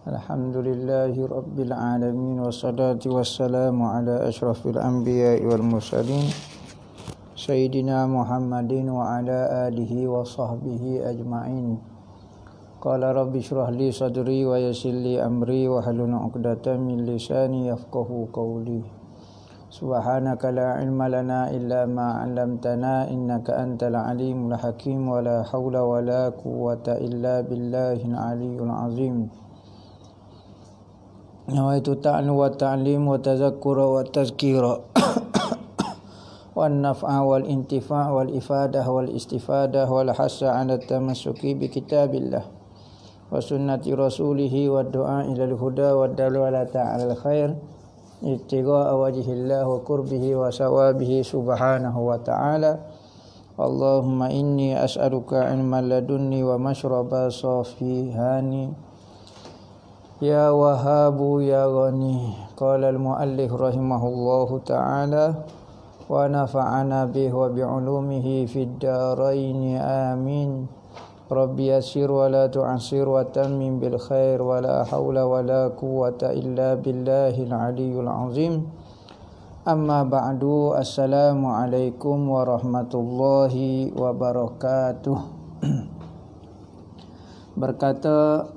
Alhamdulillahi Rabbil Alamin. Wassalatu wassalamu ala ashrafil anbiya wal mursalin Sayyidina Muhammadin wa ala alihi wa sahbihi ajma'in. Qala rabbi shrah li sadri wa yassir li amri wa hlul 'uqdatam min lisani yafqahu qawli. Subhanaka la ilma lana illa ma 'allamtana innaka antal alimul hakim wa la haula wa la quwwata illa billahil aliyyil azim. Nawaitu ta'lu wa ta'lim wa tazakkura wa tazkira wan naf'a wal intifa' wal ifadah wal istifadah wal hasa 'ala tamassuki bi kitabillah wa sunnati rasulih wa du'a ila al-huda wa dalalata 'ala al-khair ibtigha'a wajhillah wa qurbihi wa sawabihi subhanahu wa ta'ala. Allahumma inni as'aluka 'ilman ladunni wa mashraba safihani ya Wahhabu ya Ghani. Qala al-muallif rahimahullahu ta'ala wa nafa'ana bihi wa bi'ulumihi fid dharain amin. Rabbi yassir wa la tu'assir wa tammim bil khair wa la hawla wa la quwwata illa billahil aliyyil azim. Amma ba'du, assalamu alaikum warahmatullahi wabarakatuh. Berkata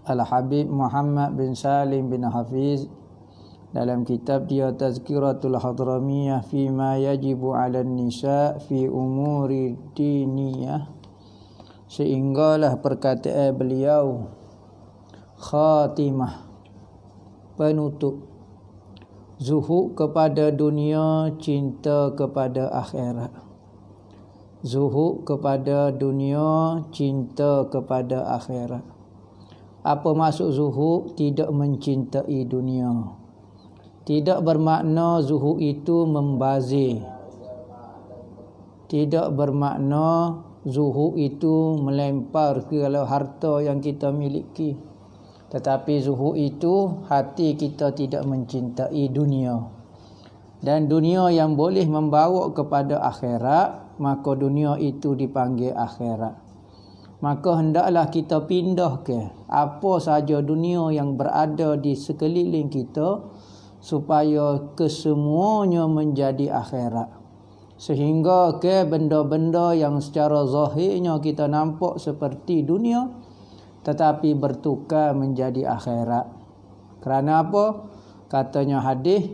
Al-Habib Muhammad bin Salim bin Hafiz dalam kitab dia Tazkiratul Hadramiyah Fima yajibu 'alan nisa fi umuri diniyah, sehinggalah perkataan beliau khatimah, penutup, zuhud kepada dunia, cinta kepada akhirat. Zuhud kepada dunia, cinta kepada akhirat. Apa maksud zuhud? Tidak mencintai dunia. Tidak bermakna zuhud itu membazir. Tidak bermakna zuhud itu melempar ke harta yang kita miliki. Tetapi zuhud itu hati kita tidak mencintai dunia. Dan dunia yang boleh membawa kepada akhirat, maka dunia itu dipanggil akhirat. Maka hendaklah kita pindah ke apa saja dunia yang berada di sekeliling kita, supaya kesemuanya menjadi akhirat. Sehingga ke benda-benda yang secara zahirnya kita nampak seperti dunia, tetapi bertukar menjadi akhirat. Kerana apa? Katanya hadis,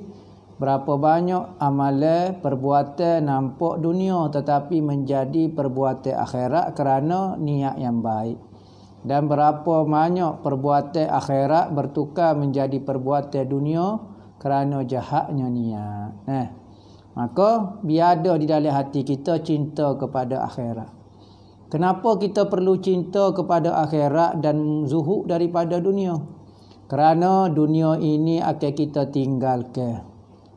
berapa banyak amalan perbuatan nampak dunia tetapi menjadi perbuatan akhirat kerana niat yang baik. Dan berapa banyak perbuatan akhirat bertukar menjadi perbuatan dunia kerana jahatnya niat. Maka biada di dalam hati kita cinta kepada akhirat. Kenapa kita perlu cinta kepada akhirat dan zuhud daripada dunia? Kerana dunia ini akan kita tinggalkan.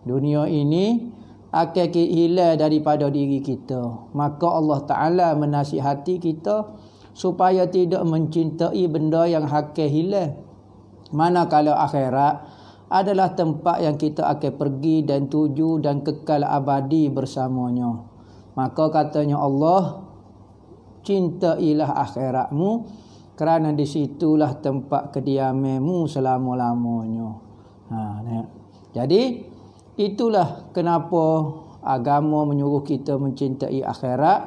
Dunia ini akan hilang daripada diri kita. Maka Allah Ta'ala menasihati kita supaya tidak mencintai benda yang akan hilang. Manakala akhirat adalah tempat yang kita akan pergi dan tuju dan kekal abadi bersamanya. Maka katanya Allah, cintailah akhiratmu kerana di situlah tempat kediamanmu selama-lamanya. Jadi itulah kenapa agama menyuruh kita mencintai akhirat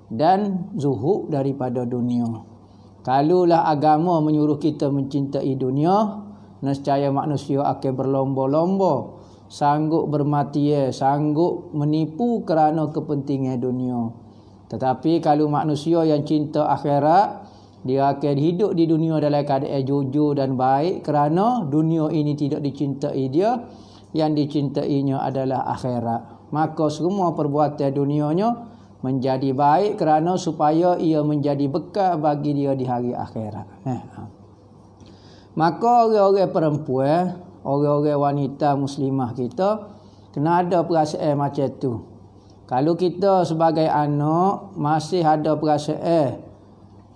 dan zuhud daripada dunia. Kalaulah agama menyuruh kita mencintai dunia, nescaya manusia akan berlomba-lomba, sanggup bermatian, sanggup menipu kerana kepentingan dunia. Tetapi kalau manusia yang cinta akhirat, dia akan hidup di dunia dalam keadaan jujur dan baik kerana dunia ini tidak dicintai dia. Yang dicintainya adalah akhirat. Maka semua perbuatan dunianya menjadi baik kerana supaya ia menjadi bekal bagi dia di hari akhirat. Maka orang-orang perempuan, orang-orang wanita muslimah kita kena ada perasaan macam tu. Kalau kita sebagai anak masih ada perasaan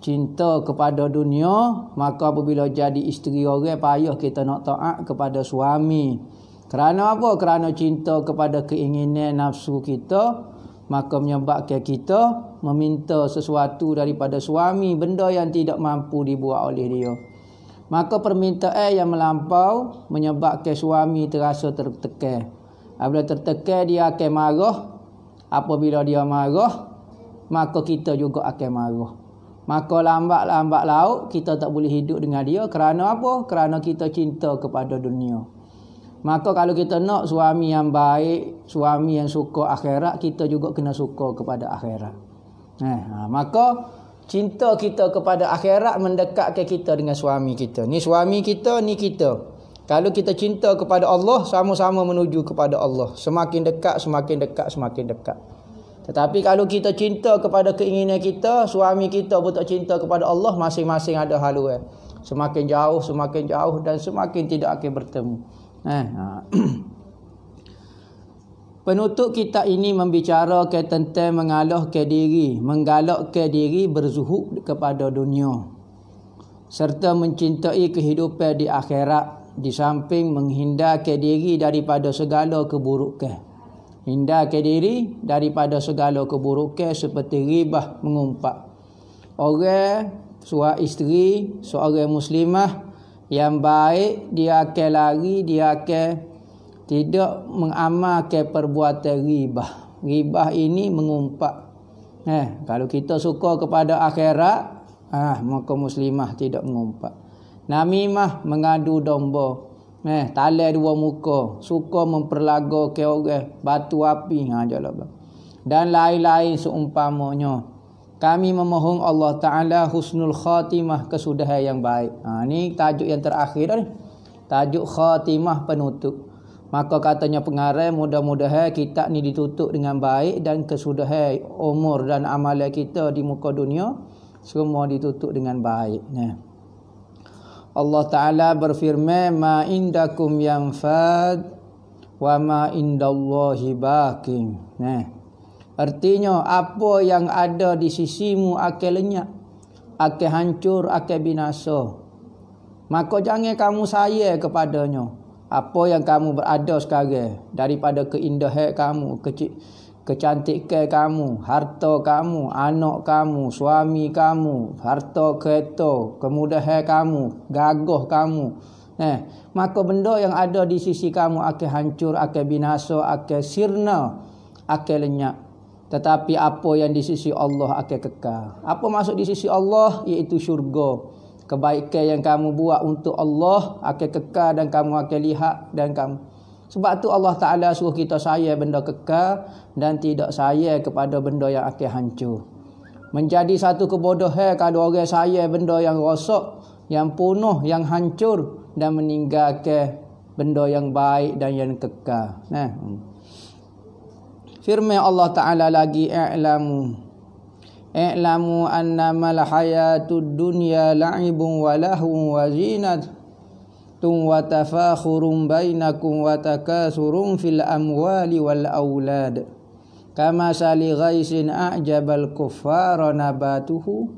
cinta kepada dunia, maka apabila jadi isteri orang, payah kita nak taat kepada suami. Kerana apa? Kerana cinta kepada keinginan nafsu kita, maka menyebabkan kita meminta sesuatu daripada suami, benda yang tidak mampu dibuat oleh dia. Maka permintaan yang melampau menyebabkan suami terasa tertekan. Apabila tertekan dia akan marah. Apabila dia marah, maka kita juga akan marah. Maka lambat laut kita tak boleh hidup dengan dia. Kerana apa? Kerana kita cinta kepada dunia. Maka kalau kita nak suami yang baik, suami yang suka akhirat, kita juga kena suka kepada akhirat. Maka cinta kita kepada akhirat mendekatkan kita dengan suami kita. Ni suami kita, ni kita. Kalau kita cinta kepada Allah, sama-sama menuju kepada Allah. Semakin dekat, semakin dekat, semakin dekat. Tetapi kalau kita cinta kepada keinginan kita, suami kita pun tak cinta kepada Allah, masing-masing ada haluan. Semakin jauh dan semakin tidak akan bertemu. Penutup kitab ini membicarakan tentang mengalahkan diri, menggalakkan diri berzuhud kepada dunia serta mencintai kehidupan di akhirat, di samping menghindarkan diri daripada segala keburukan. Hindarkan diri daripada segala keburukan seperti ghibah, mengumpat. Orang suami isteri, seorang muslimah yang baik, dia akan lari, dia akan tidak mengamalkan perbuatan ghibah. Ghibah ini mengumpat. Kalau kita suka kepada akhirat, maka muslimah tidak mengumpat. Namimah, mengadu domba. Talai dua muka, suka memperlagakan orang, batu api, dan lain-lain seumpamanya. Kami memohon Allah Ta'ala husnul khatimah, kesudahan yang baik. Ini tajuk yang terakhir ni. Tajuk khatimah, penutup. Maka katanya pengarang, mudah-mudahan kitab ni ditutup dengan baik dan kesudahan umur dan amalan kita di muka dunia semua ditutup dengan baik. Allah Ta'ala berfirman, ma indakum yanfad wa ma indallahi baqin. Artinya apa yang ada di sisimu akan lenyap, akan hancur, akan binasa. Maka jangan kamu sayang kepadanya. Apa yang kamu berada sekarang, daripada keindahan kamu, kecantikan kamu, harta kamu, anak kamu, suami kamu, harta kereta, kemudahan kamu, gagah kamu. Maka benda yang ada di sisi kamu akan hancur, akan binasa, akan sirna, akan lenyap. Tetapi apa yang di sisi Allah akan kekal. Apa maksud di sisi Allah? Iaitu syurga. Kebaikan yang kamu buat untuk Allah akan kekal dan kamu akan lihat dan kamu. Sebab tu Allah Ta'ala suruh kita sayang benda kekal dan tidak sayang kepada benda yang akan hancur. Menjadi satu kebodohan kalau orang sayang benda yang rosak, yang punah, yang hancur dan meninggalkan benda yang baik dan yang kekal. Firman Allah Ta'ala lagi, i'lamu annamal hayatud dunya la'ibun wa lahun wa zinatun wa tafakhurun bainakum wa takasurun fil amwali wal aulad kama sali ghaisin a'jabal kuffara nabatuhu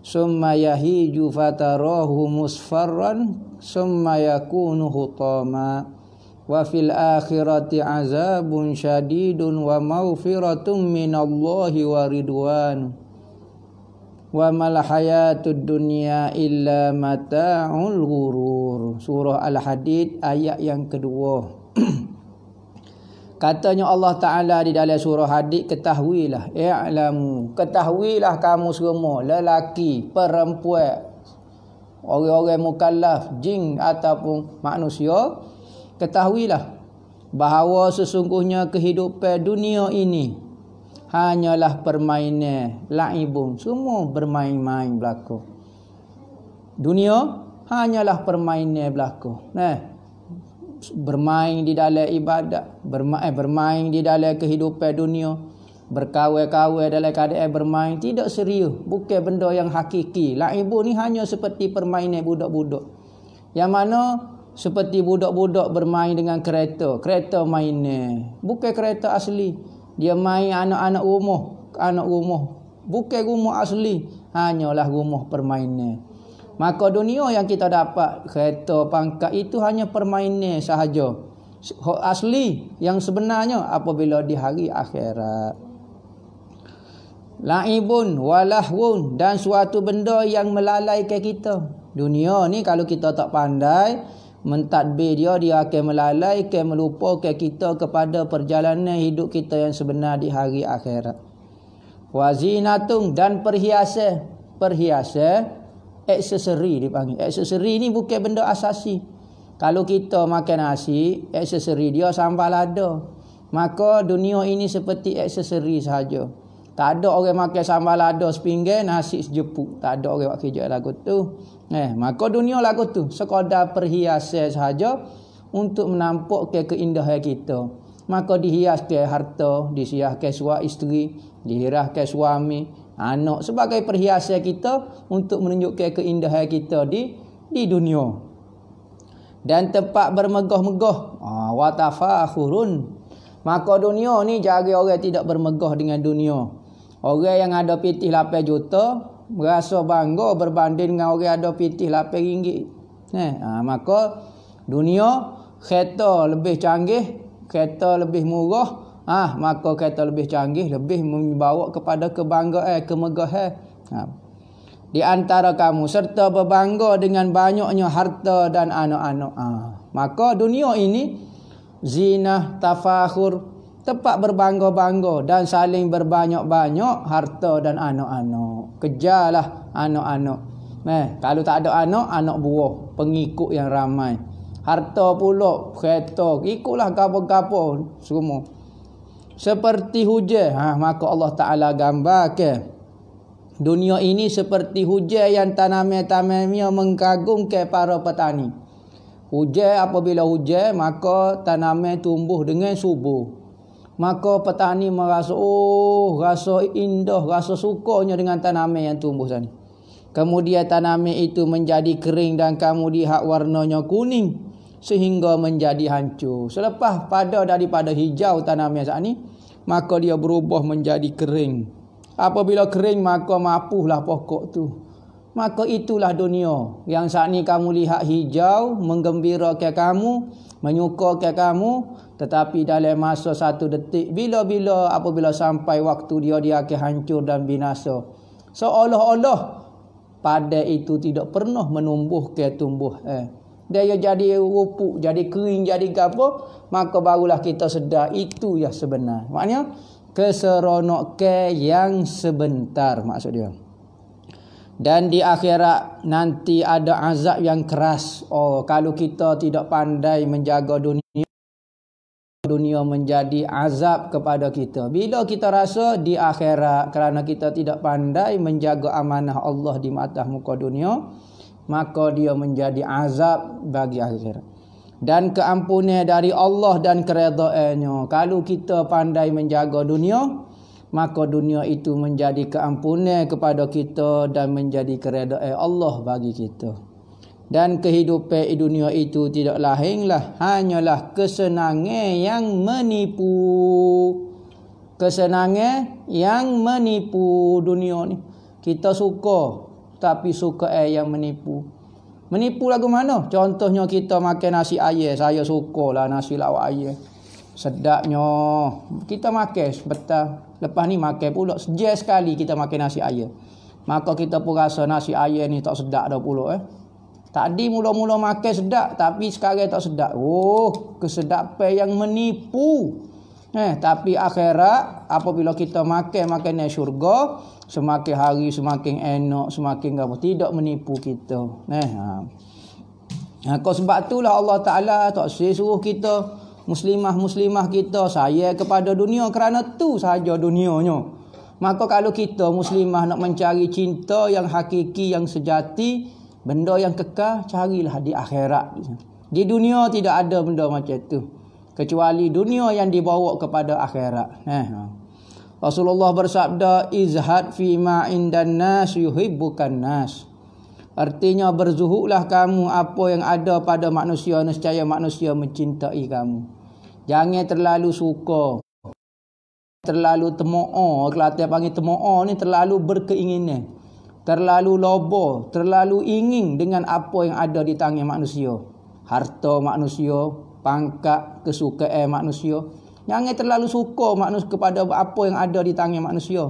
summa yahiju fatarahu musfarran summa yakunu hutama wa fil akhirati azabun syadidun wa maghfiratun minallahi wa ridwan wa mal hayatud dunya illa mata'ul ghurur. Surah Al-Hadid ayat yang kedua. Katanya Allah Ta'ala di dalam surah Hadid, ketahuilah, i'lamu, ketahuilah kamu semua, lelaki, perempuan, orang-orang mukallaf, jin ataupun manusia, ketahuilah bahawa sesungguhnya kehidupan dunia ini hanyalah permainan, laibun, semua bermain-main berlaku. Dunia hanyalah permainan berlaku. Bermain di dalam ibadat, bermain di dalam kehidupan dunia, berkawan-kawan dalam keadaan bermain, tidak serius, bukan benda yang hakiki. Laibun ni hanya seperti permainan budak-budak. Yang mana seperti budak-budak bermain dengan kereta mainan, bukan kereta asli. Dia main anak-anak rumah, bukan rumah asli, hanyalah rumah permainan. Maka dunia yang kita dapat, kereta, pangkat, itu hanya permainan sahaja. Asli yang sebenarnya apabila di hari akhirat. Laibun walahwun, dan suatu benda yang melalaikan kita. Dunia ni kalau kita tak pandai mentadbir dia akan melalaikan, melupakan kita kepada perjalanan hidup kita yang sebenar di hari akhirat. Wazinatung, dan perhiasan. Perhiasan, aksesori dipanggil. Aksesori ni bukan benda asasi. Kalau kita makan nasi, aksesori dia sambal ada. Maka dunia ini seperti aksesori sahaja. Tak ada orang makan sambal lada sepinggan, nasi sejepuk. Tak ada orang buat kerja lagu tu. Maka dunia lagu tu sekadar perhiasan sahaja untuk menampakkan keindahan kita. Maka dihiaskan harta, dihiaskan suami isteri, dihiaskan suami, anak sebagai perhiasan kita untuk menunjukkan keindahan kita di dunia. Dan tempat bermegah-megah, wa tafakhurun. Maka dunia ni jaga orang tidak bermegah dengan dunia. Orang yang ada pitih 8 juta merasa bangga berbanding dengan orang ada pitih 8 ringgit. Maka dunia kereta lebih canggih, kereta lebih murah, maka kereta lebih canggih lebih membawa kepada kebanggaan, kemegahan. Di antara kamu serta berbangga dengan banyaknya harta dan anak-anak. Maka dunia ini zinah, tafakhur, tempat berbangga-bangga dan saling berbanyak-banyak harta dan anak-anak. Kejarlah anak-anak. Kalau tak ada anak, anak buah, pengikut yang ramai. Harta pula, kereta, ikutlah gapo-gapo semua. Seperti hujan, maka Allah Ta'ala gambarkan dunia ini seperti hujan yang tanaman-tanamannya mengagumkan para petani. Hujan, apabila hujan, maka tanaman tumbuh dengan subur. Maka petani merasa, rasa indah, rasa sukanya dengan tanaman yang tumbuh sana. Kemudian tanaman itu menjadi kering dan kemudian warnanya kuning sehingga menjadi hancur. Selepas pada daripada hijau tanaman saat ini, maka dia berubah menjadi kering. Apabila kering, maka mapuhlah pokok tu. Maka itulah dunia yang saat ini kamu lihat hijau, menggembirakan kamu, menyukakan kamu, tetapi dalam masa 1 detik, apabila sampai waktu dia akan hancur dan binasa. Seolah-olah pada itu tidak pernah menumbuhkan tumbuhan. Dia jadi rupuk, jadi kering, jadi gapo, maka barulah kita sedar itu yang sebenar. Maknanya keseronokan yang sebentar maksud dia. Dan di akhirat nanti ada azab yang keras. Kalau kita tidak pandai menjaga dunia menjadi azab kepada kita. Bila kita rasa di akhirat kerana kita tidak pandai menjaga amanah Allah di atas muka dunia, maka dia menjadi azab bagi akhirat. Dan keampunan dari Allah dan keredaannya. Kalau kita pandai menjaga dunia, maka dunia itu menjadi keampunan kepada kita dan menjadi keredaan Allah bagi kita. Dan kehidupan dunia itu tidak lainlah hanyalah kesenangan yang menipu. Kesenangan yang menipu dunia ni. Kita suka, tapi suka yang menipu. Menipu lagu mana? Contohnya kita makan nasi ayam. Saya sukalah nasi lawak ayam. Sedapnya. Kita makan sebentar. Lepas ni makan pula. Sejak sekali kita makan nasi ayam. Maka kita pun rasa nasi ayam ni tak sedap dah pula. Tadi mula-mula makan sedap, tapi sekarang tak sedap. Kesedapan yang menipu. Tapi akhirat, apabila kita makan makanan syurga, semakin hari semakin enak, semakin apa, tidak menipu kita. Sebab itulah Allah Ta'ala tak suruh kita, muslimah kita sayang kepada dunia, kerana tu sahaja dunianya. Maka kalau kita muslimah nak mencari cinta yang hakiki, yang sejati, benda yang kekal, carilah di akhirat. Di dunia tidak ada benda macam tu, kecuali dunia yang dibawa kepada akhirat. Rasulullah bersabda, izhad fi ma indan nas yuhibbukan nas. Artinya berzuhudlah kamu apa yang ada pada manusia, nescaya manusia mencintai kamu. Jangan terlalu suka, terlalu temo'o. Kelantan panggil temo'o ni terlalu berkeinginan, terlalu lobo, terlalu ingin dengan apa yang ada di tangan manusia. Harta manusia, pangkat, kesukaan manusia. Jangan terlalu suka manusia kepada apa yang ada di tangan manusia.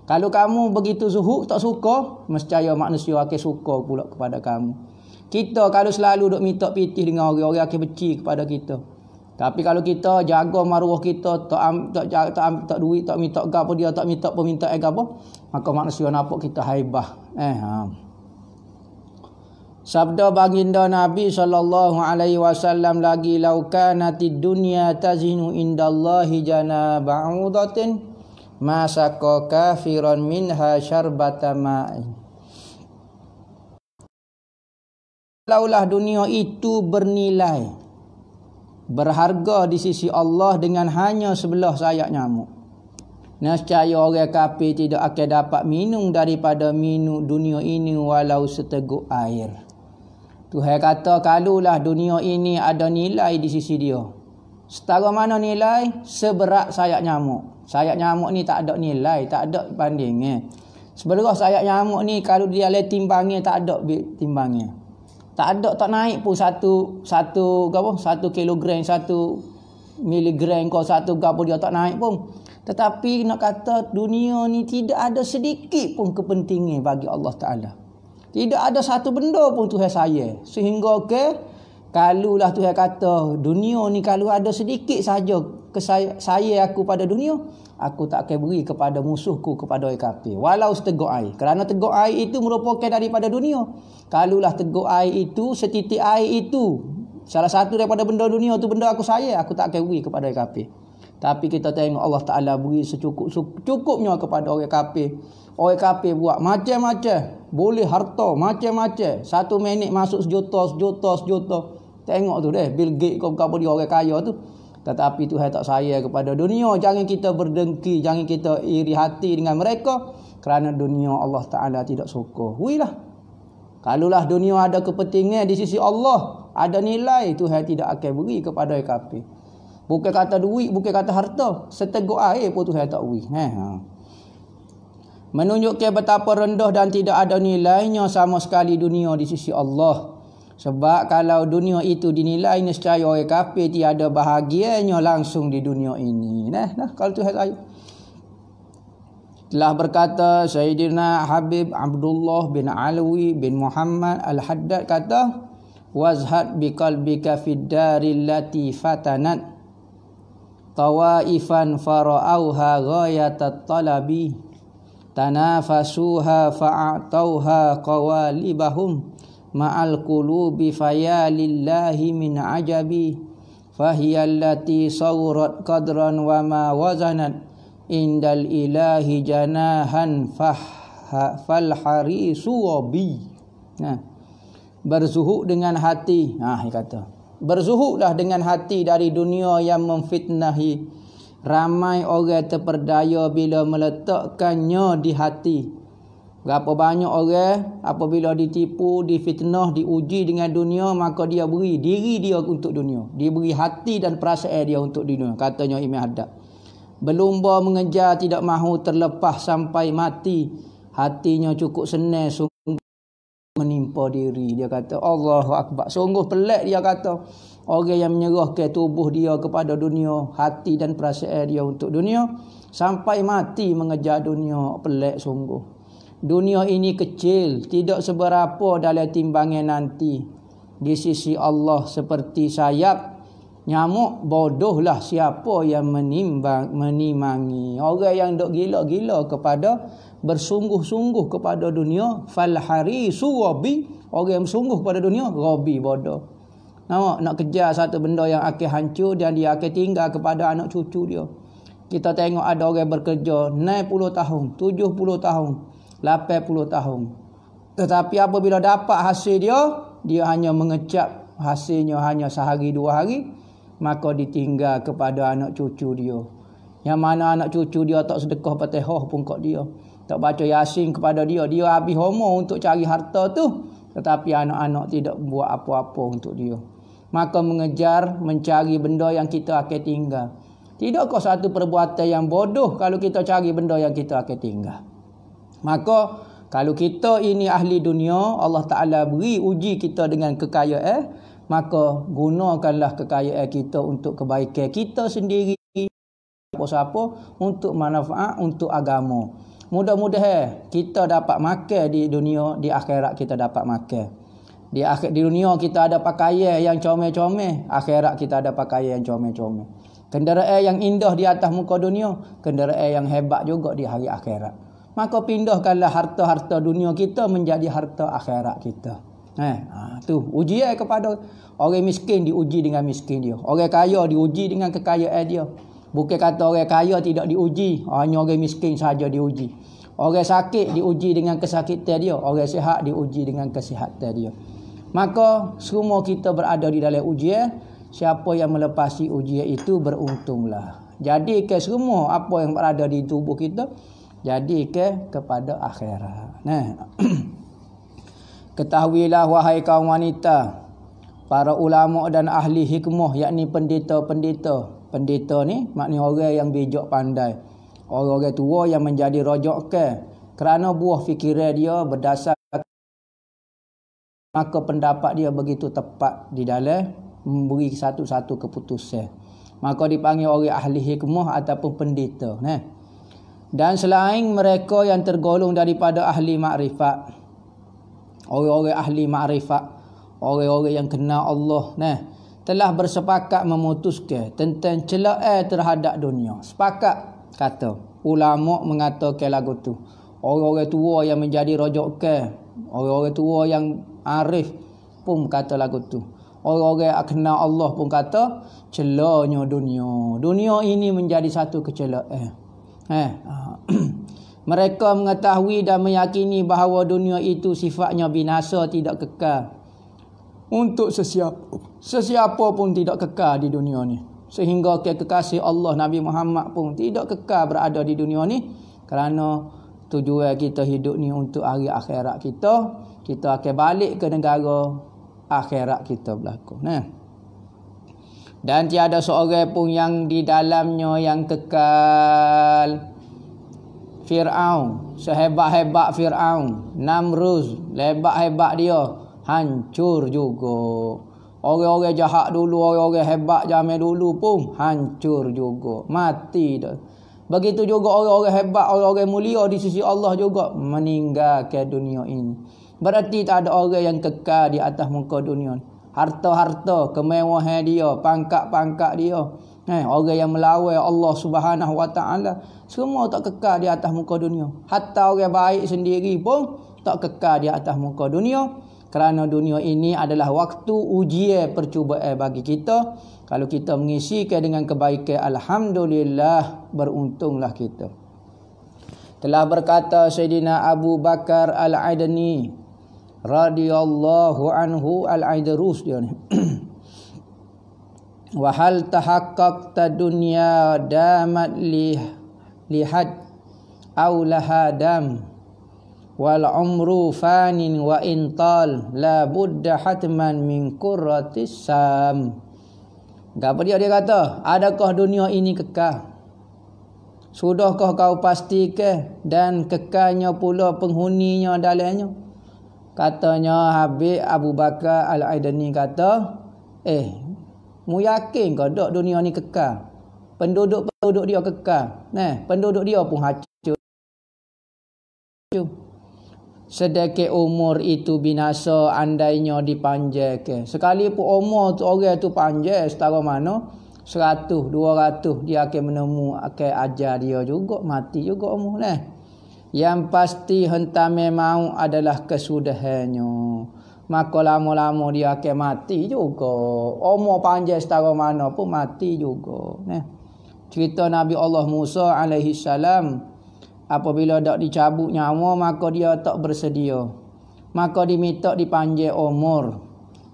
Kalau kamu begitu zuhud tak suka, nescaya manusia akan suka pula kepada kamu. Kita kalau selalu duk minta pitih dengan orang akan benci kepada kita. Tapi kalau kita jaga maruah kita, tak duit, tak minta gapo dia, tak minta permintaan gapo, maka manusia nampak kita haibah. Sabda baginda Nabi sallallahu alaihi wasallam lagi, "Lau kanatid dunya tazinu indallahi jana ba'udatin ma saqa kafiran minha syarbata ma'in." Laulah dunia itu bernilai, berharga di sisi Allah dengan hanya sebelah sayap nyamuk, nescaya orang kafir tidak akan dapat minum daripada minum dunia ini walau seteguk air. Tuhan kata kalaulah dunia ini ada nilai di sisi dia. Setara mana nilai? Seberat sayap nyamuk. Sayap nyamuk ni tak ada nilai, tak ada bandingnya. Sebelah sayap nyamuk ni kalau dia le timbangnya tak ada timbangnya. Tak ada, tak naik pun satu kilogram, 1 miligram kau satu gapo dia tak naik pun. Tetapi nak kata dunia ni tidak ada sedikit pun kepentingan bagi Allah Ta'ala. Tidak ada satu benda pun Tuhan saya. Sehingga kalulah Tuhan kata dunia ni kalau ada sedikit saja saya aku pada dunia, aku tak akan beri kepada musuhku, kepada orang kafir. Walau seteguk air. Kerana teguk air itu merupakan daripada dunia. Kalulah teguk air itu, setitik air itu, salah satu daripada benda dunia tu benda aku saya, aku tak akan beri kepada orang kafir. Tapi kita tengok Allah Ta'ala beri secukupnya kepada orang kafir. Orang kafir buat macam-macam. Boleh harta macam-macam. 1 minit masuk sejuta. Tengok tu deh, Bill Gates kau dia orang kaya tu. Tetapi Tuhan tak sayang kepada dunia. Jangan kita berdengki, jangan kita iri hati dengan mereka. Kerana dunia Allah Ta'ala tidak suka. Huilah. Kalulah dunia ada kepentingan di sisi Allah, ada nilai, Tuhan tidak akan beri kepada orang kafir. Bukan kata duit, bukan kata harta. Seteguk air pun Tuhan tak beri. Menunjukkan betapa rendah dan tidak ada nilainya sama sekali dunia di sisi Allah. Sebab kalau dunia itu dinilai, nescaya orang kafir tiada bahagianya langsung di dunia ini. Kalau Tuhan ayat. Telah berkata Sayyidina Habib Abdullah bin Alwi bin Muhammad Al-Haddad kata, "Wazhad biqalbika fid daril lati fatanat tawaifan fara'auha ghayatat talabi tanafasuha fa'atauha qawalibahum ma'al qulubi fayalillahi min ajabi fahiyallati sawrat qadran wa ma wazanat indal ilahi janahan fal harisu wabi." Berzuhud dengan hati. Dia kata, berzuhudlah dengan hati dari dunia yang memfitnahi. Ramai orang terperdaya bila meletakkannya di hati. Berapa banyak orang apabila ditipu, difitnah, diuji dengan dunia, maka dia beri diri dia untuk dunia. Dia beri hati dan perasaan dia untuk dunia. Katanya Imam Haddad. Berlumba mengejar tidak mahu terlepas sampai mati. Hatinya cukup senang sungguh menimpa diri. Dia kata Allahu Akbar. Sungguh pelik dia kata. Orang yang menyerahkan tubuh dia kepada dunia, hati dan perasaan dia untuk dunia, sampai mati mengejar dunia. Pelik sungguh. Dunia ini kecil, tidak seberapa dalam timbangan nanti. Di sisi Allah seperti sayap nyamuk. Bodohlah siapa yang menimangi. Orang yang dok gila-gila kepada, bersungguh-sungguh kepada dunia, fal harisu wabi. Orang yang sungguh kepada dunia, rabi, bodoh. Nak kejar satu benda yang akan hancur dan dia akan tinggal kepada anak cucu dia. Kita tengok ada orang bekerja 60 tahun, 70 tahun, 80 tahun. Tetapi apabila dapat hasil dia hanya mengecap hasilnya hanya sehari 2 hari, maka ditinggal kepada anak cucu dia. Yang mana anak cucu dia tak sedekah Fatihah pun kat dia, tak baca Yasin kepada dia. Dia habis homo untuk cari harta tu, tetapi anak-anak tidak buat apa-apa untuk dia. Maka mengejar, mencari benda yang kita akan tinggal. Tidakkah satu perbuatan yang bodoh kalau kita cari benda yang kita akan tinggal? Maka kalau kita ini ahli dunia, Allah Ta'ala beri uji kita dengan kekayaan, maka gunakanlah kekayaan kita untuk kebaikan kita sendiri, siapa-siapa, untuk manfaat, untuk agama. Mudah-mudahan kita dapat makan di dunia, di akhirat kita dapat makan. Di dunia kita ada pakaian yang comel-comel, akhirat kita ada pakaian yang comel-comel. Kenderaan yang indah di atas muka dunia, kenderaan yang hebat juga di hari akhirat. Maka pindahkanlah harta-harta dunia kita menjadi harta akhirat kita. Tu ujian kepada orang miskin, diuji dengan miskin dia. Orang kaya diuji dengan kekayaan dia. Bukan kata orang kaya tidak diuji, hanya orang miskin saja diuji. Orang sakit diuji dengan kesakitan dia, orang sihat diuji dengan kesihatan dia. Maka semua kita berada di dalam ujian. Siapa yang melepasi ujian itu beruntunglah. Jadi ke semua apa yang berada di tubuh kita, jadi kepada akhirat. Ketahuilah wahai kaum wanita, para ulama dan ahli hikmah, yakni pendeta-pendeta. Pendeta ni maknanya orang yang bijak pandai. Orang-orang tua yang menjadi rojokkan kerana buah fikiran dia berdasar, maka pendapat dia begitu tepat di dalam memberi satu-satu keputusan. Maka dipanggil orang ahli hikmah ataupun pendeta. Dan selain mereka yang tergolong daripada ahli makrifat, orang-orang ahli makrifat, orang-orang yang kenal Allah, telah bersepakat memutuskan tentang celaan terhadap dunia. Sepakat kata ulama mengatakan lagu tu. Orang-orang tua yang menjadi rojokkan, orang-orang tua yang arif pun kata lagu tu. Orang-orang yang kenal Allah pun kata celanya dunia. Dunia ini menjadi satu kecelaan. Mereka mengetahui dan meyakini bahawa dunia itu sifatnya binasa, tidak kekal. Untuk sesiapa pun tidak kekal di dunia ni. Sehingga kekasih Allah Nabi Muhammad pun tidak kekal berada di dunia ni. Kerana tujuan kita hidup ni untuk hari akhirat kita. Kita akan balik ke negara akhirat kita berlaku. Dan tiada seorang pun yang di dalamnya yang kekal. Fir'aun, sehebat-hebat Fir'aun, Namrud, hebat-hebat dia, hancur juga. Orang-orang jahat dulu, orang-orang hebat zaman dulu pun hancur juga, mati dah. Begitu juga orang-orang hebat, orang-orang mulia di sisi Allah juga meninggalkan dunia ini. Berarti tak ada orang yang kekal di atas muka dunia. Harta-harta, kemewahan dia, pangkat-pangkat dia, orang yang melawan Allah Subhanahu Wa Taala, semua tak kekal di atas muka dunia. Hatta orang baik sendiri pun tak kekal di atas muka dunia. Kerana dunia ini adalah waktu ujian percubaan bagi kita. Kalau kita mengisikan dengan kebaikan, alhamdulillah, beruntunglah kita. Telah berkata Sayyidina Abu Bakar Al-Adni radhiyallahu anhu, Al-Aidrus dia ni. Wa hal tahaqqaqta dunya damat lihad aw lahadam wal umru fanin wa intal la budda hatman min qurratis sam. Apa dia kata? Adakah dunia ini kekal? Sudahkah kau pastikan dan kekalnya pula penghuninya dalamnya? Katanya Habib Abu Bakar Al-Adni kata, mu yakin kau dok dunia ni kekal? Penduduk dia kekal. Penduduk dia pun hancur. Sedekah umur itu binasa andainya dipanjangkan. Sekalipun umur tu orang tu panjang setara mana, 100, 200, dia akan akan ajar dia juga, mati juga umur. Yang pasti hentame mau adalah kesudahannya. Maka lama-lama dia akan mati juga. Umur panjang setara mana pun mati juga. Cerita Nabi Allah Musa alaihi salam, apabila dak dicabut nyawa, maka dia tak bersedia. Maka diminta dipanjang umur.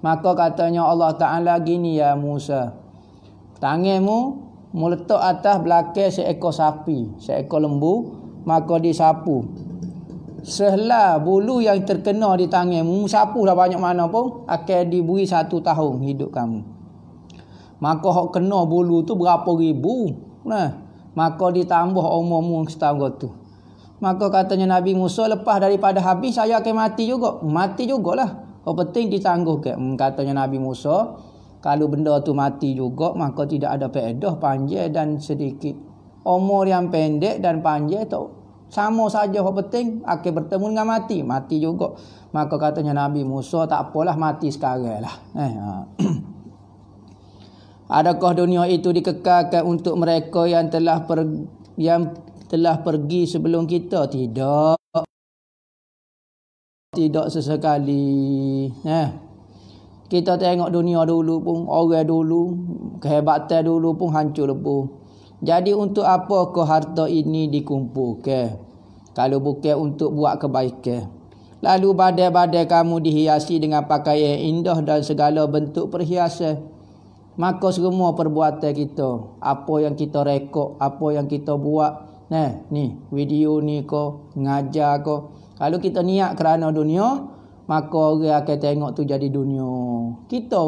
Maka katanya Allah Ta'ala gini, ya Musa, tanganmu meletak atas belakang seekor sapi, seekor lembu, maka disapu. Sehla bulu yang terkena di tanganmu, sapu dah banyak mana pun, akan diberi 1 tahun hidup kamu. Maka hok kena bulu tu berapa ribu, maka ditambah umurmu setahun tu. Maka katanya Nabi Musa, lepas daripada habis saya akan mati juga. Mati jugalah. Oh, penting ditangguhkan. Katanya Nabi Musa, kalau benda tu mati juga, maka tidak ada faedah panjang dan sedikit. Umur yang pendek dan panjang Sama saja hak penting akan bertemu dengan mati juga. Maka katanya Nabi Musa, tak apalah mati sekarang lah. Adakah dunia itu dikekalkan untuk mereka yang telah pergi sebelum kita? Tidak sesekali. Kita tengok dunia dulu pun, orang dulu, kehebatan dulu pun hancur lebuh. Jadi untuk apakah harta ini dikumpulkan? Kalau bukan untuk buat kebaikan. Lalu badai-badai kamu dihiasi dengan pakaian indah dan segala bentuk perhiasan. Maka semua perbuatan kita, apa yang kita rekod, apa yang kita buat, ni video ni ko, ngajar ko. Kalau kita niat kerana dunia, maka orang akan tengok tu jadi dunia. Kita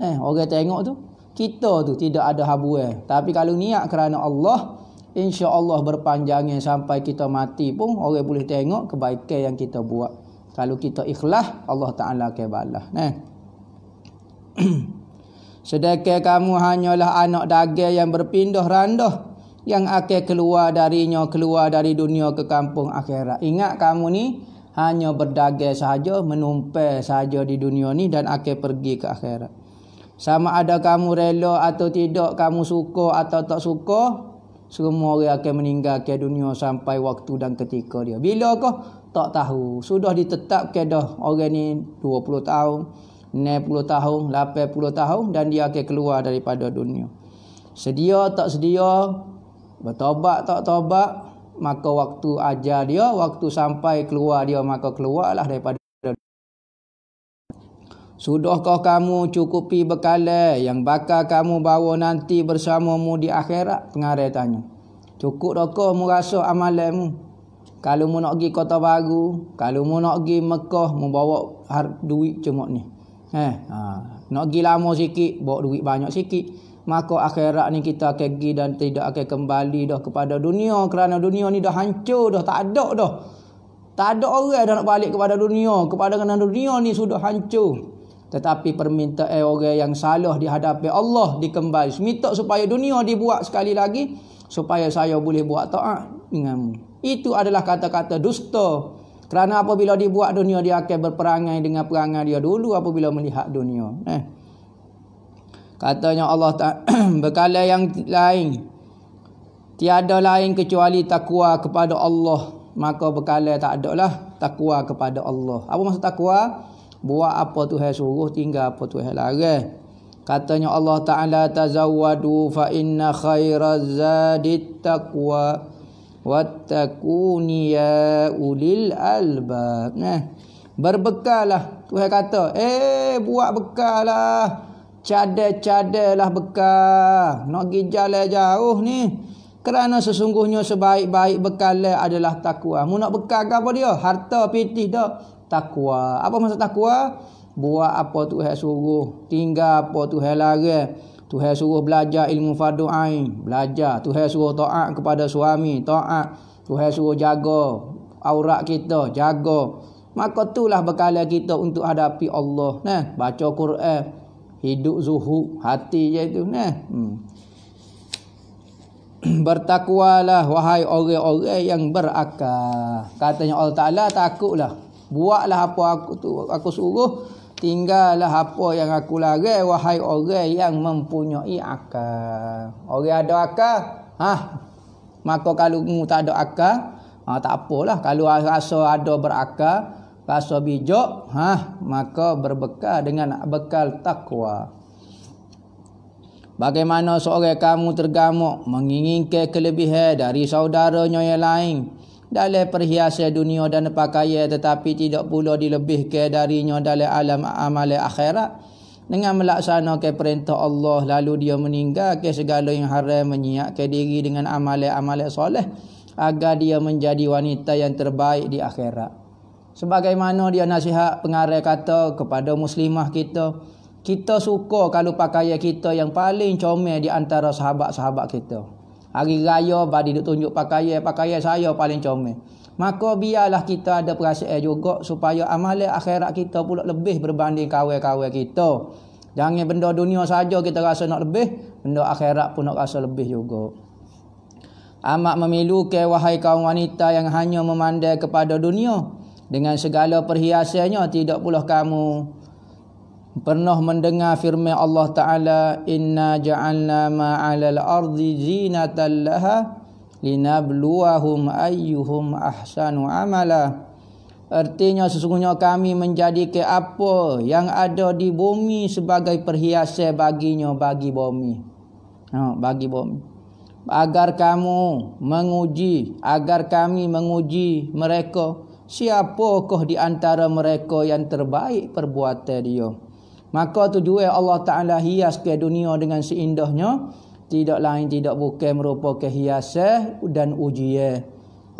orang tengok tu, kita tu tidak ada habuan. Tapi kalau niat kerana Allah, insya-Allah berpanjangnya sampai kita mati pun orang boleh tengok kebaikan yang kita buat. Kalau kita ikhlas, Allah Taala akan balas. Sedangkan kamu hanyalah anak daging yang berpindah randah, yang akan keluar dari dunia ke kampung akhirat. Ingat kamu ni hanya berdagang sahaja, menumpai sahaja di dunia ni dan akan pergi ke akhirat. Sama ada kamu rela atau tidak, kamu suka atau tak suka, semua orang akan meninggalkan dunia sampai waktu dan ketika dia. Bila kah? Tak tahu. Sudah ditetapkan dah orang ni 20 tahun, 60 tahun, 80 tahun dan dia akan keluar daripada dunia. Sedia tak sedia, bertobat tak tobat, maka waktu ajal dia, waktu sampai keluar dia, maka keluarlah daripada. Sudahkah kamu cukupi bekalan yang bakal kamu bawa nanti bersamamu di akhirat? Pengarah tanya. Cukup dah kau mu rasa amalanmu? Kalau mu nak pergi Kota Baru, kalau mu nak pergi Mekah, mu bawa duit cuma ni. Nak pergi lama sikit, bawa duit banyak sikit. Maka akhirat ni kita akan pergi dan tidak akan kembali dah kepada dunia. Kerana dunia ni dah hancur dah, tak ada dah. Tak ada orang dah nak balik kepada dunia. Kerana dunia ni sudah hancur. Tetapi permintaan orang yang salah di hadapan Allah dikembali. Minta supaya dunia dibuat sekali lagi, supaya saya boleh buat taat denganmu. Itu adalah kata-kata dusta. Kerana apabila dibuat dunia, dia akan berperangai dengan perangai dia dulu apabila melihat dunia. Katanya Allah bekalan yang lain, tiada lain kecuali takwa kepada Allah. Maka bekalan tak adalah takwa kepada Allah. Apa maksud takwa? Buat apa Tuhan suruh, tinggal apa Tuhan larang. Katanya Allah Ta'ala, tazawwadu fa inna khairaz zadit taqwa wattaquni ya ulil albab. Berbekallah. Tuhan kata, buat bekal lah. Cadar-cadarlah bekal. Nak pergi jalan jauh ni. Kerana sesungguhnya sebaik-baik bekal adalah takwa. Mu nak bekal ke apa dia? Harta pitih dah. Takwa. Apa maksud takwa? Buat apa Tuhan suruh, tinggal apa Tuhan larang. Tuhan suruh belajar ilmu fardu ain, belajar. Tuhan suruh taat kepada suami, taat. Tuhan suruh jaga aurat kita, jaga. Maka itulah bekalan kita untuk hadapi Allah. Baca Quran, hidup zuhud, hati je itu. Bertakwalah wahai orang-orang yang berakal. Katanya Allah Ta'ala, takutlah. Buatlah apa aku suruh, tinggallah apa yang aku larang, wahai orang yang mempunyai akal. Orang ada akal, maka kalau mu tak ada akal, tak apalah. Kalau rasa ada berakal, rasa bijak, maka berbekal dengan bekal takwa. Bagaimana seorang kamu tergamuk menginginkan kelebihan dari saudaranya yang lain dalam perhiasan dunia dan pakaian, tetapi tidak pula dilebihkan darinya dalam alam amal akhirat dengan melaksanakan perintah Allah, lalu dia meninggalkan segala yang haram, menyiapkan diri dengan amal-amal soleh agar dia menjadi wanita yang terbaik di akhirat. Sebagaimana dia nasihat pengarang kata kepada muslimah kita suka kalau pakaian kita yang paling comel di antara sahabat-sahabat kita. Hari raya bagi dia tunjuk pakaian saya paling comel. Maka biarlah kita ada perasaan juga supaya amalan akhirat kita pula lebih berbanding kawan-kawan kita. Jangan benda dunia saja kita rasa nak lebih, benda akhirat pun nak rasa lebih juga. Amat memilukan wahai kaum wanita yang hanya memandai kepada dunia dengan segala perhiasannya. Tidak pula kamu pernah mendengar firman Allah Ta'ala, Inna ja'alna ma'alal ardi zinatan laha linabluwahum ayyuhum ahsanu amala. Artinya sesungguhnya kami menjadikan apa yang ada di bumi sebagai perhiasan baginya, bagi bumi. Bagi bumi. Agar kami menguji mereka, siapakah di antara mereka yang terbaik perbuatan dia. Maka tujuan Allah Ta'ala hias ke dunia dengan seindahnya, tidak lain tidak bukan merupakan hiasan dan ujian.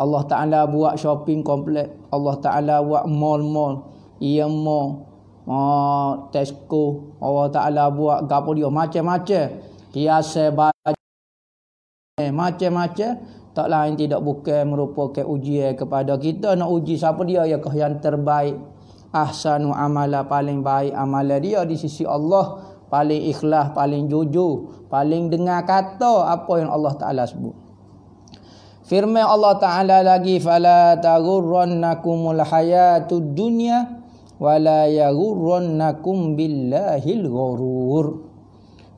Allah Ta'ala buat shopping kompleks, Allah Ta'ala buat mall-mall, Tesco, Allah Ta'ala buat gapo dia macam-macam hiasan baju macam-macam, tak lain tidak bukan merupakan ujian kepada kita. Nak uji siapa dia yang terbaik, ahsanu amala, paling baik amalan dia di sisi Allah, paling ikhlas, paling jujur, paling dengar kata apa yang Allah Ta'ala sebut. Firman Allah Ta'ala lagi, fala taghurrannakumul hayatud dunya wala yaghurrannakum billahil ghurur.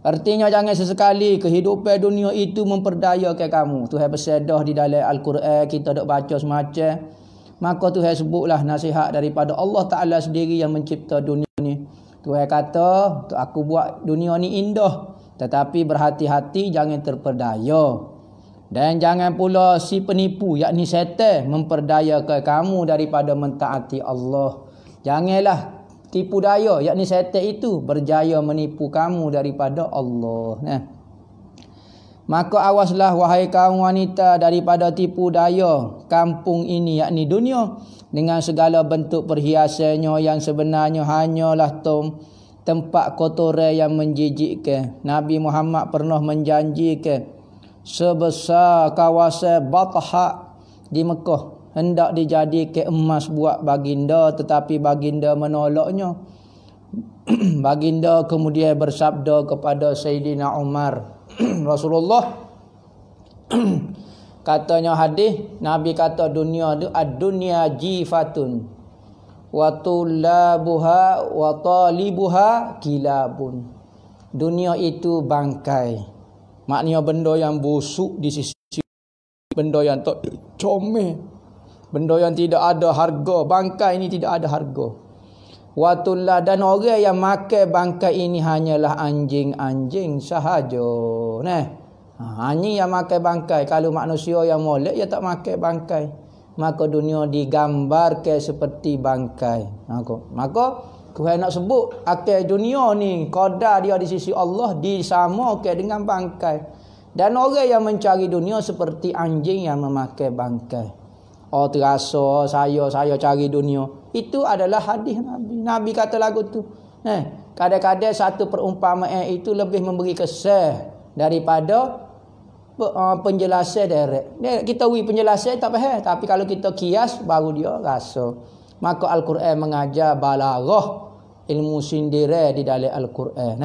Artinya jangan sesekali kehidupan dunia itu memperdayakan kamu. Tuhan bersedah di dalam Al-Quran, kita dok baca semacam. Maka Tuhan sebutlah nasihat daripada Allah Ta'ala sendiri yang mencipta dunia ni. Tuhan kata, aku buat dunia ni indah, tetapi berhati-hati jangan terperdaya. Dan jangan pula si penipu, yakni syaitan, memperdayakan kamu daripada mentaati Allah. Janganlah tipu daya, yakni syaitan itu berjaya menipu kamu daripada Allah. Maka awaslah wahai kaum wanita daripada tipu daya kampung ini, yakni dunia, dengan segala bentuk perhiasannya yang sebenarnya hanyalah tempat kotoran yang menjijikkan. Nabi Muhammad pernah menjanjikan sebesar kawasan Batha di Mekah hendak dijadikan emas buat baginda, tetapi baginda menolaknya. Baginda kemudian bersabda kepada Sayyidina Umar, Rasulullah katanya hadis, Nabi kata dunia tu ad-dunya jifatun wa tulabuha wa talibuha kilabun. Dunia itu bangkai, maknanya benda yang busuk di sisi, benda yang tak comel, benda yang tidak ada harga. Bangkai ini tidak ada harga. Watullah, dan orang yang makan bangkai ini hanyalah anjing-anjing sahaja. Anjing yang makan bangkai. Kalau manusia yang molek, dia tak makan bangkai. Maka dunia digambarkan seperti bangkai. Maka Tuhan nak sebut akal dunia ni, qadar dia di sisi Allah disamakan dengan bangkai. Dan orang yang mencari dunia seperti anjing yang memakai bangkai. Oh, terasa saya cari dunia. Itu adalah hadis Nabi. Nabi kata lagu tu. Kadang-kadang satu perumpamaan itu lebih memberi kesan daripada penjelasan direct. Kita penjelasan tak faham, tapi kalau kita kias baru dia rasa. Maka Al-Quran mengajar balaghah, ilmu sindiran di dalam Al-Quran.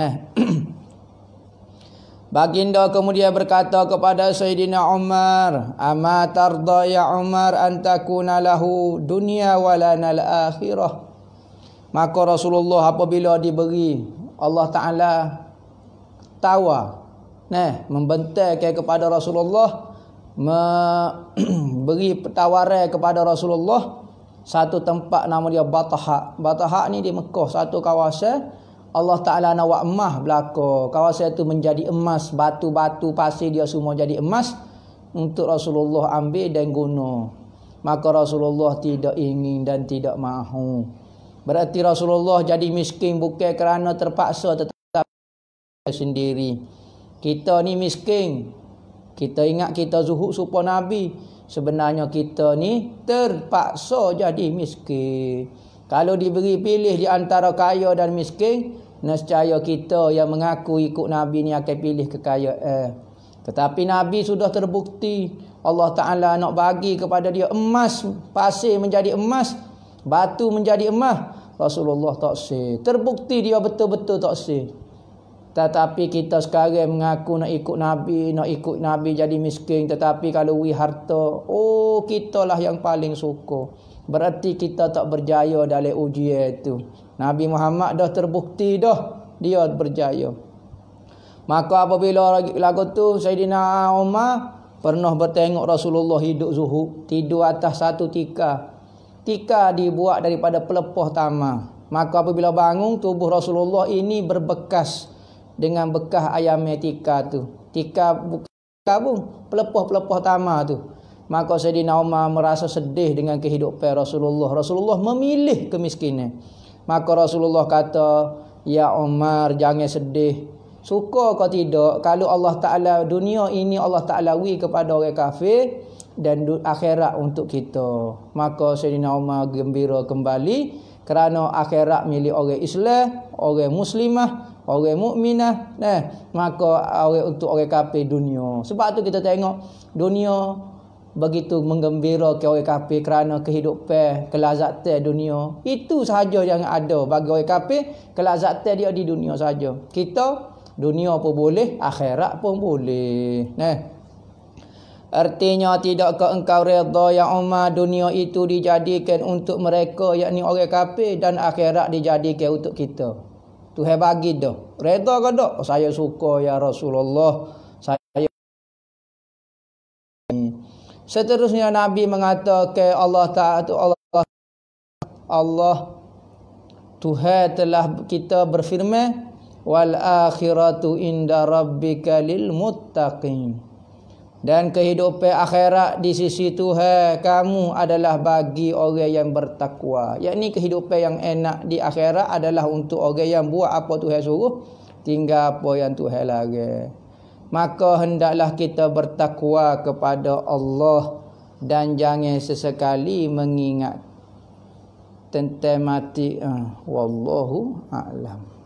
Baginda kemudian berkata kepada Sayyidina Umar, "Ama tarda ya Umar an takuna lahu dunya wa lana al-akhirah." Maka Rasulullah apabila diberi Allah Ta'ala tawar, membentangkan kepada Rasulullah, beri tawaran kepada Rasulullah satu tempat nama dia Batha. Batha ni di Mekah, satu kawasan. Allah Ta'ala nak buat emas belaka. Kawasan itu menjadi emas. Batu-batu pasir dia semua jadi emas untuk Rasulullah ambil dan guna. Maka Rasulullah tidak ingin dan tidak mahu. Berarti Rasulullah jadi miskin bukan kerana terpaksa, tetapi sendiri. Kita ni miskin. Kita ingat kita zuhud serupa Nabi. Sebenarnya kita ni terpaksa jadi miskin. Kalau diberi pilih di antara kaya dan miskin, nescaya kita yang mengaku ikut Nabi ni akan pilih kekayaan. Tetapi Nabi sudah terbukti Allah Ta'ala nak bagi kepada dia emas, pasir menjadi emas, batu menjadi emas. Rasulullah tak sih. Terbukti dia betul-betul tak sih. Tetapi kita sekarang mengaku nak ikut Nabi jadi miskin. Tetapi kalau harta, kita lah yang paling suka. Berarti kita tak berjaya dalam ujian itu. Nabi Muhammad dah terbukti dah dia berjaya. Maka apabila lagu tu Sayyidina Umar pernah bertengok Rasulullah hidup zuhud, tidur atas satu tikar. Tikar dibuat daripada pelepah tamar. Maka apabila bangun, tubuh Rasulullah ini berbekas dengan bekas ayam tikar tu. Tikar bukan pelepah-pelepah tamar tu. Maka Sayyidina Umar merasa sedih dengan kehidupan Rasulullah. Rasulullah memilih kemiskinan. Maka Rasulullah kata, "Ya Umar, jangan sedih. Suka kau tidak kalau Allah Ta'ala dunia ini Allah Ta'ala kepada orang kafir dan akhirat untuk kita." Maka Sayyidina Umar gembira kembali kerana akhirat milik orang Islam, orang muslimah, orang mukminah. Maka untuk orang kafir dunia. Sebab tu kita tengok dunia begitu menggembira ke orang kafir kerana kehidupan, kelazatan dunia. Itu sahaja yang ada bagi orang kafir, kelazatan dia di dunia saja. Kita dunia pun boleh, akhirat pun boleh. Artinya tidakkah engkau redha ya Umar dunia itu dijadikan untuk mereka, yakni orang kafir, dan akhirat dijadikan untuk kita. Tuhan bagi dah. Redha ke tak? Saya suka ya Rasulullah. Seterusnya Nabi mengatakan Allah Tuhan telah kita berfirman, wal akhiratu inda rabbika lil muttaqin. Dan kehidupan akhirat di sisi Tuhan kamu adalah bagi orang yang bertakwa. Yakni kehidupan yang enak di akhirat adalah untuk orang yang buat apa Tuhan suruh, tinggal apa yang Tuhan larang. Maka hendaklah kita bertakwa kepada Allah dan jangan sesekali mengingat tentang mati. Wallahu a'lam.